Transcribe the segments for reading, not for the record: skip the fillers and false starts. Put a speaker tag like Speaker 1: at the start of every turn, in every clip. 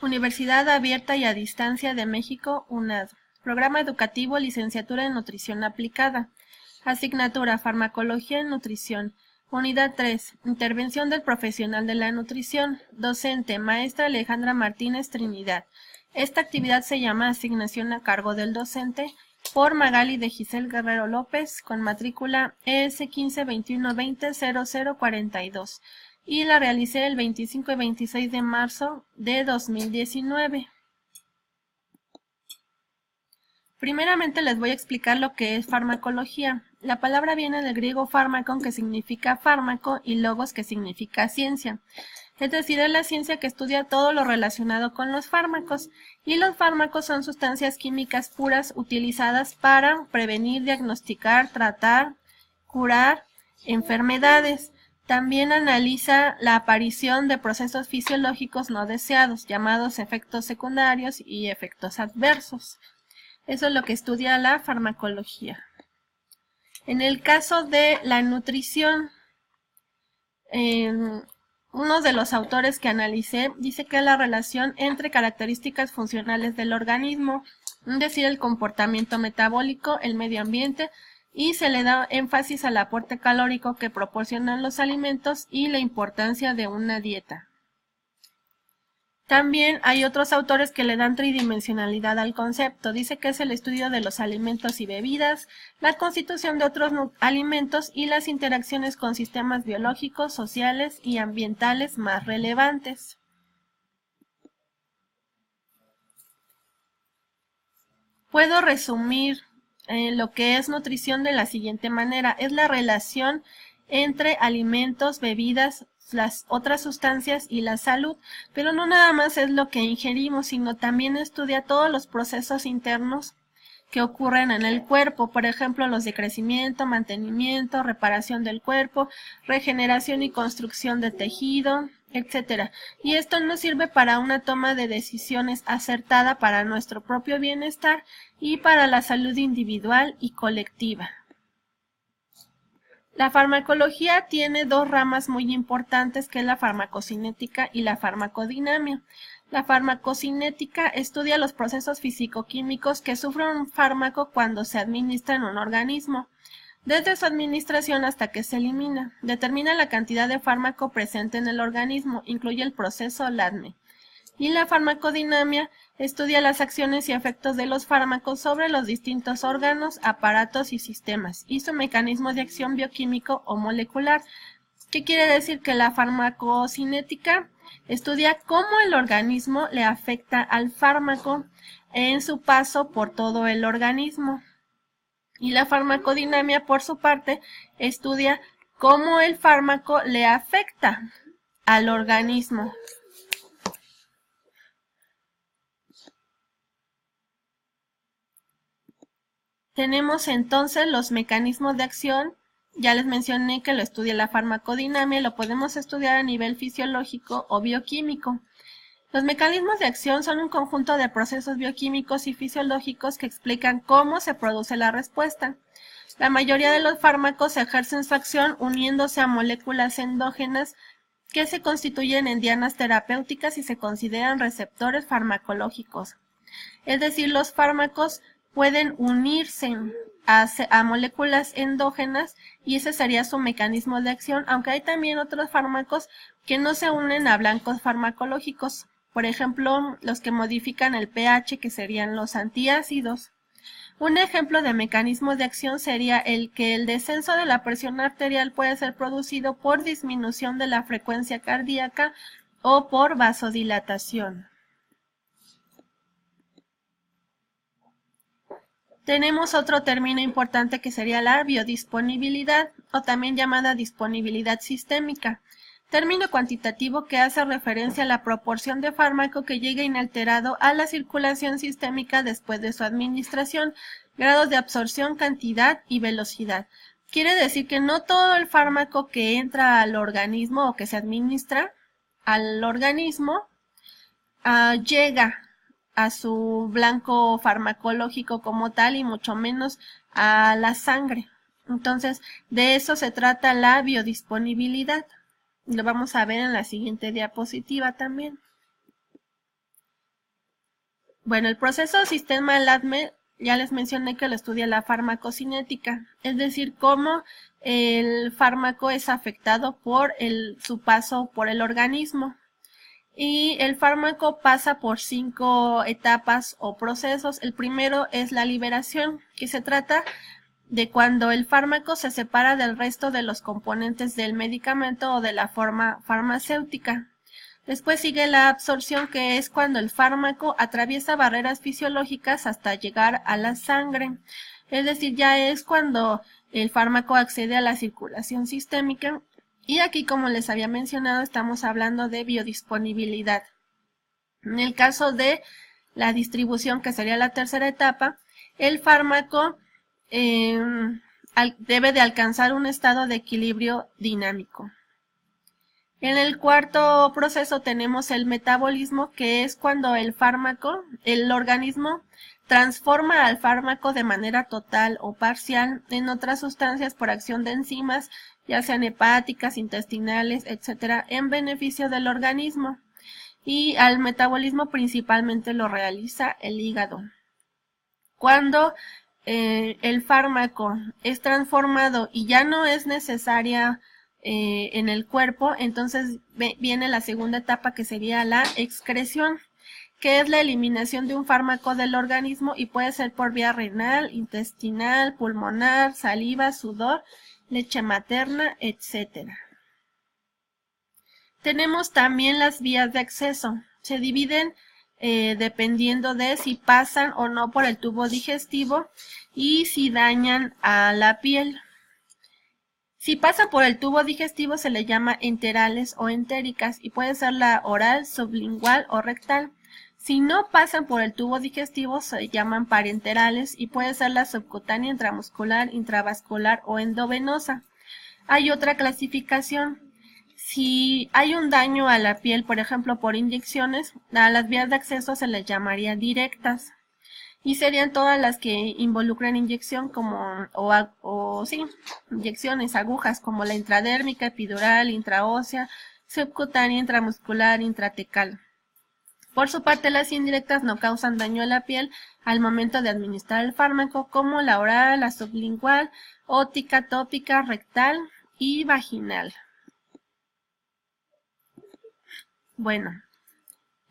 Speaker 1: Universidad Abierta y a Distancia de México, UNAD. Programa Educativo Licenciatura en Nutrición Aplicada. Asignatura Farmacología en Nutrición. Unidad 3. Intervención del profesional de la nutrición. Docente, maestra Alejandra Martínez Trinidad. Esta actividad se llama asignación a cargo del docente por Magali de Giselle Guerrero López con matrícula ES 1521200042 y la realicé el 25 y 26 de marzo de 2019. Primeramente les voy a explicar lo que es farmacología. La palabra viene del griego fármacon, que significa fármaco, y logos, que significa ciencia. Es decir, es la ciencia que estudia todo lo relacionado con los fármacos, y los fármacos son sustancias químicas puras utilizadas para prevenir, diagnosticar, tratar, curar enfermedades. También analiza la aparición de procesos fisiológicos no deseados, llamados efectos secundarios y efectos adversos. Eso es lo que estudia la farmacología. En el caso de la nutrición, uno de los autores que analicé dice que es la relación entre características funcionales del organismo, es decir, el comportamiento metabólico, el medio ambiente, y se le da énfasis al aporte calórico que proporcionan los alimentos y la importancia de una dieta. También hay otros autores que le dan tridimensionalidad al concepto. Dice que es el estudio de los alimentos y bebidas, la constitución de otros alimentos y las interacciones con sistemas biológicos, sociales y ambientales más relevantes. Puedo resumir lo que es nutrición de la siguiente manera. Es la relación entre alimentos, bebidas, las otras sustancias y la salud, pero no nada más es lo que ingerimos, sino también estudia todos los procesos internos que ocurren en el cuerpo, por ejemplo, los de crecimiento, mantenimiento, reparación del cuerpo, regeneración y construcción de tejido, etcétera. Y esto nos sirve para una toma de decisiones acertada para nuestro propio bienestar y para la salud individual y colectiva. La farmacología tiene dos ramas muy importantes, que es la farmacocinética y la farmacodinamia. La farmacocinética estudia los procesos físico-químicos que sufre un fármaco cuando se administra en un organismo, desde su administración hasta que se elimina. Determina la cantidad de fármaco presente en el organismo, incluye el proceso LADME. Y la farmacodinamia estudia las acciones y efectos de los fármacos sobre los distintos órganos, aparatos y sistemas, y su mecanismo de acción bioquímico o molecular. ¿Qué quiere decir? Que la farmacocinética estudia cómo el organismo le afecta al fármaco en su paso por todo el organismo. Y la farmacodinamia, por su parte, estudia cómo el fármaco le afecta al organismo. Tenemos entonces los mecanismos de acción. Ya les mencioné que lo estudia la farmacodinamia, lo podemos estudiar a nivel fisiológico o bioquímico. Los mecanismos de acción son un conjunto de procesos bioquímicos y fisiológicos que explican cómo se produce la respuesta. La mayoría de los fármacos ejercen su acción uniéndose a moléculas endógenas que se constituyen en dianas terapéuticas y se consideran receptores farmacológicos. Es decir, los fármacos pueden unirse a moléculas endógenas y ese sería su mecanismo de acción, aunque hay también otros fármacos que no se unen a blancos farmacológicos. Por ejemplo, los que modifican el pH, que serían los antiácidos. Un ejemplo de mecanismo de acción sería el que el descenso de la presión arterial puede ser producido por disminución de la frecuencia cardíaca o por vasodilatación. Tenemos otro término importante que sería la biodisponibilidad, o también llamada disponibilidad sistémica, término cuantitativo que hace referencia a la proporción de fármaco que llega inalterado a la circulación sistémica después de su administración, grados de absorción, cantidad y velocidad. Quiere decir que no todo el fármaco que entra al organismo o que se administra al organismo llega a su blanco farmacológico como tal y mucho menos a la sangre. Entonces, de eso se trata la biodisponibilidad. Lo vamos a ver en la siguiente diapositiva también. Bueno, el proceso sistema LADME ya les mencioné que lo estudia la farmacocinética, es decir, cómo el fármaco es afectado por su paso por el organismo. Y el fármaco pasa por 5 etapas o procesos. El primero es la liberación, que se trata de cuando el fármaco se separa del resto de los componentes del medicamento o de la forma farmacéutica. Después sigue la absorción, que es cuando el fármaco atraviesa barreras fisiológicas hasta llegar a la sangre. Es decir, ya es cuando el fármaco accede a la circulación sistémica. Y aquí, como les había mencionado, estamos hablando de biodisponibilidad. En el caso de la distribución, que sería la tercera etapa, el fármaco debe de alcanzar un estado de equilibrio dinámico. En el cuarto proceso tenemos el metabolismo, que es cuando el organismo transforma al fármaco de manera total o parcial en otras sustancias por acción de enzimas, ya sean hepáticas, intestinales, etcétera, en beneficio del organismo. Y al metabolismo principalmente lo realiza el hígado. Cuando el fármaco es transformado y ya no es necesaria en el cuerpo, entonces viene la segunda etapa, que sería la excreción, que es la eliminación de un fármaco del organismo y puede ser por vía renal, intestinal, pulmonar, saliva, sudor, leche materna, etc. Tenemos también las vías de acceso. Se dividen dependiendo de si pasan o no por el tubo digestivo y si dañan a la piel. Si pasa por el tubo digestivo se le llama enterales o entéricas y puede ser la oral, sublingual o rectal. Si no pasan por el tubo digestivo se llaman parenterales y puede ser la subcutánea, intramuscular, intravascular o endovenosa. Hay otra clasificación. Si hay un daño a la piel, por ejemplo por inyecciones, a las vías de acceso se les llamaría directas. Y serían todas las que involucran inyección inyecciones, agujas, como la intradérmica, epidural, intraósea, subcutánea, intramuscular, intratecal. Por su parte, las indirectas no causan daño a la piel al momento de administrar el fármaco, como la oral, la sublingual, óptica, tópica, rectal y vaginal. Bueno.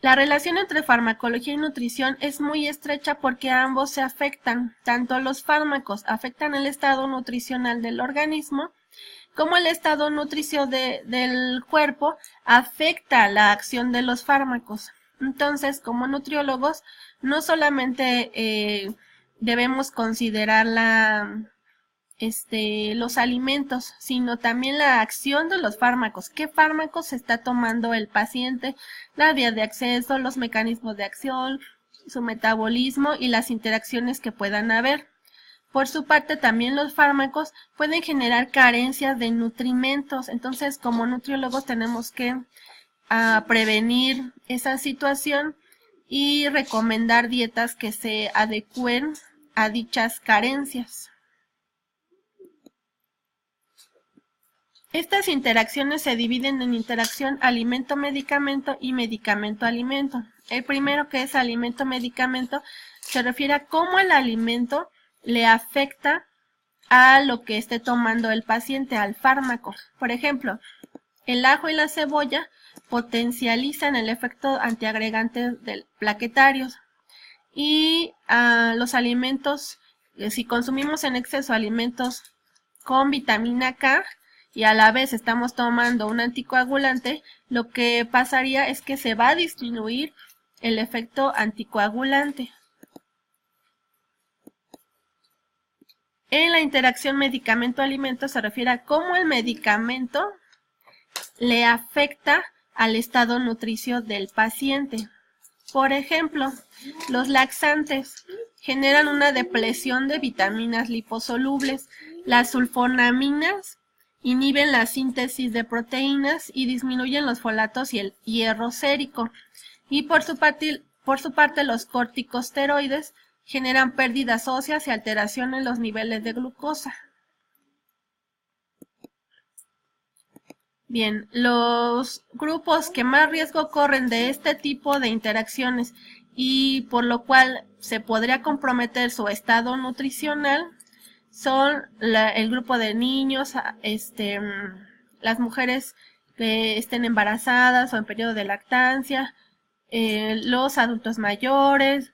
Speaker 1: La relación entre farmacología y nutrición es muy estrecha porque ambos se afectan. Tanto los fármacos afectan el estado nutricional del organismo, como el estado nutricio del cuerpo afecta la acción de los fármacos. Entonces, como nutriólogos, no solamente debemos considerar los alimentos, sino también la acción de los fármacos. ¿Qué fármacos está tomando el paciente? La vía de acceso, los mecanismos de acción, su metabolismo y las interacciones que puedan haber. Por su parte, también los fármacos pueden generar carencias de nutrimentos. Entonces, como nutriólogos tenemos que prevenir esa situación y recomendar dietas que se adecúen a dichas carencias. Estas interacciones se dividen en interacción alimento-medicamento y medicamento-alimento. El primero, que es alimento-medicamento, se refiere a cómo el alimento le afecta a lo que esté tomando el paciente, al fármaco. Por ejemplo, el ajo y la cebolla potencializan el efecto antiagregante del plaquetarios. Y los alimentos, si consumimos en exceso alimentos con vitamina K, y a la vez estamos tomando un anticoagulante, lo que pasaría es que se va a disminuir el efecto anticoagulante. En la interacción medicamento-alimento se refiere a cómo el medicamento le afecta al estado nutricio del paciente. Por ejemplo, los laxantes generan una depresión de vitaminas liposolubles. Las sulfonaminas inhiben la síntesis de proteínas y disminuyen los folatos y el hierro sérico. Y por su parte los corticosteroides generan pérdidas óseas y alteración en los niveles de glucosa. Bien, los grupos que más riesgo corren de este tipo de interacciones y por lo cual se podría comprometer su estado nutricional son el grupo de niños, las mujeres que estén embarazadas o en periodo de lactancia, los adultos mayores,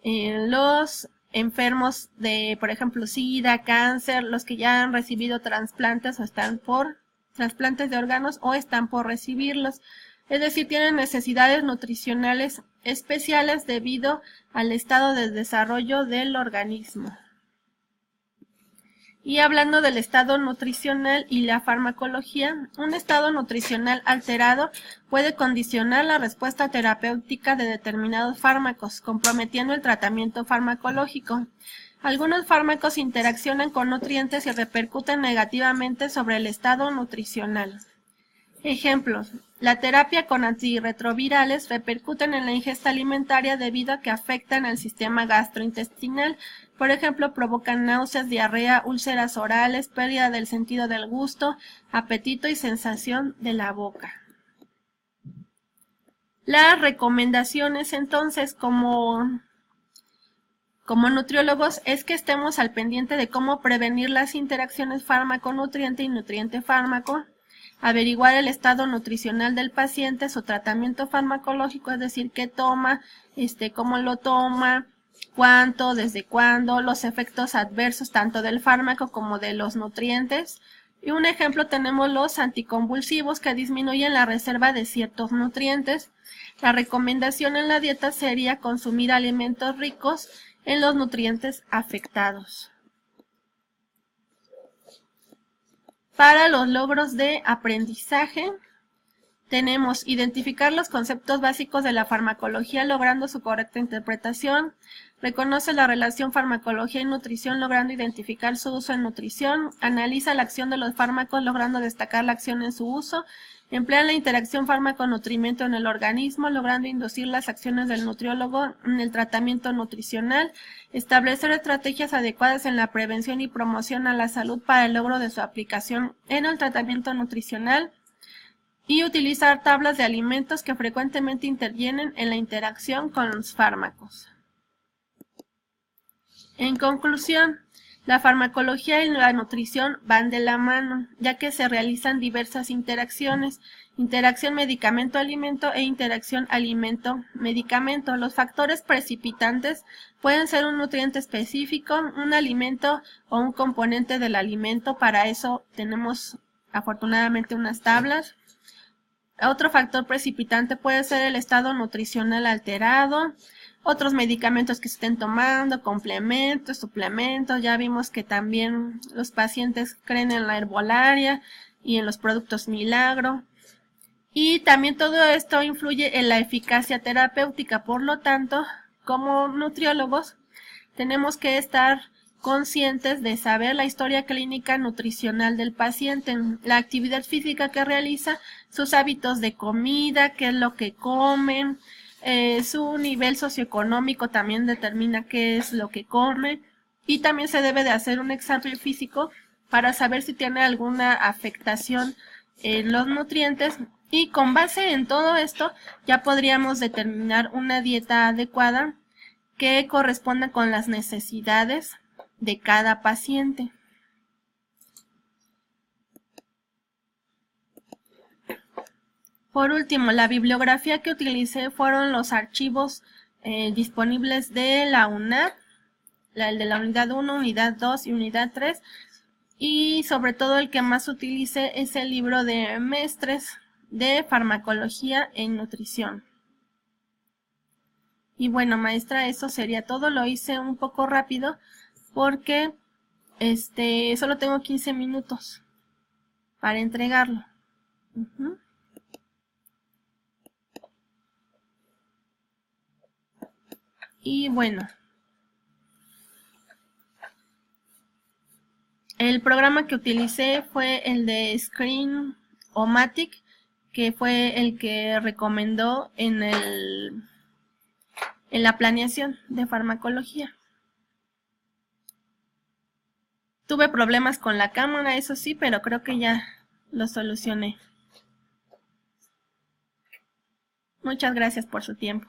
Speaker 1: los enfermos de, por ejemplo, SIDA, cáncer, los que ya han recibido trasplantes o están por trasplantes de órganos o están por recibirlos. Es decir, tienen necesidades nutricionales especiales debido al estado de desarrollo del organismo. Y hablando del estado nutricional y la farmacología, un estado nutricional alterado puede condicionar la respuesta terapéutica de determinados fármacos, comprometiendo el tratamiento farmacológico. Algunos fármacos interaccionan con nutrientes y repercuten negativamente sobre el estado nutricional. Ejemplos: la terapia con antirretrovirales repercuten en la ingesta alimentaria debido a que afectan al sistema gastrointestinal. Por ejemplo, provocan náuseas, diarrea, úlceras orales, pérdida del sentido del gusto, apetito y sensación de la boca. Las recomendaciones, entonces, como nutriólogos, es que estemos al pendiente de cómo prevenir las interacciones fármaco-nutriente y nutriente-fármaco, averiguar el estado nutricional del paciente, su tratamiento farmacológico, es decir, qué toma, cómo lo toma, cuánto, desde cuándo, los efectos adversos tanto del fármaco como de los nutrientes. Y un ejemplo tenemos los anticonvulsivos que disminuyen la reserva de ciertos nutrientes. La recomendación en la dieta sería consumir alimentos ricos en los nutrientes afectados. Para los logros de aprendizaje, tenemos identificar los conceptos básicos de la farmacología logrando su correcta interpretación, reconoce la relación farmacología y nutrición logrando identificar su uso en nutrición, analiza la acción de los fármacos logrando destacar la acción en su uso, emplea la interacción fármaco-nutrimento en el organismo logrando inducir las acciones del nutriólogo en el tratamiento nutricional, establecer estrategias adecuadas en la prevención y promoción a la salud para el logro de su aplicación en el tratamiento nutricional, y utilizar tablas de alimentos que frecuentemente intervienen en la interacción con los fármacos. En conclusión, la farmacología y la nutrición van de la mano, ya que se realizan diversas interacciones, interacción medicamento-alimento e interacción alimento-medicamento. Los factores precipitantes pueden ser un nutriente específico, un alimento o un componente del alimento. Para eso tenemos afortunadamente unas tablas. Otro factor precipitante puede ser el estado nutricional alterado, otros medicamentos que se estén tomando, complementos, suplementos. Ya vimos que también los pacientes creen en la herbolaria y en los productos milagro. Y también todo esto influye en la eficacia terapéutica. Por lo tanto, como nutriólogos, tenemos que estar conscientes de saber la historia clínica nutricional del paciente, la actividad física que realiza, sus hábitos de comida, qué es lo que comen, su nivel socioeconómico también determina qué es lo que come, y también se debe de hacer un examen físico para saber si tiene alguna afectación en los nutrientes, y con base en todo esto ya podríamos determinar una dieta adecuada que corresponda con las necesidades de cada paciente. Por último, la bibliografía que utilicé fueron los archivos disponibles de la UNAD, el de la unidad 1, unidad 2 y unidad 3, y sobre todo el que más utilicé es el libro de Mestres de Farmacología en Nutrición. Y bueno, maestra, eso sería todo. Lo hice un poco rápido porque solo tengo 15 minutos para entregarlo. Y bueno, el programa que utilicé fue el de Screen-O-Matic, que fue el que recomendó en la planeación de farmacología. Tuve problemas con la cámara, eso sí, pero creo que ya lo solucioné. Muchas gracias por su tiempo.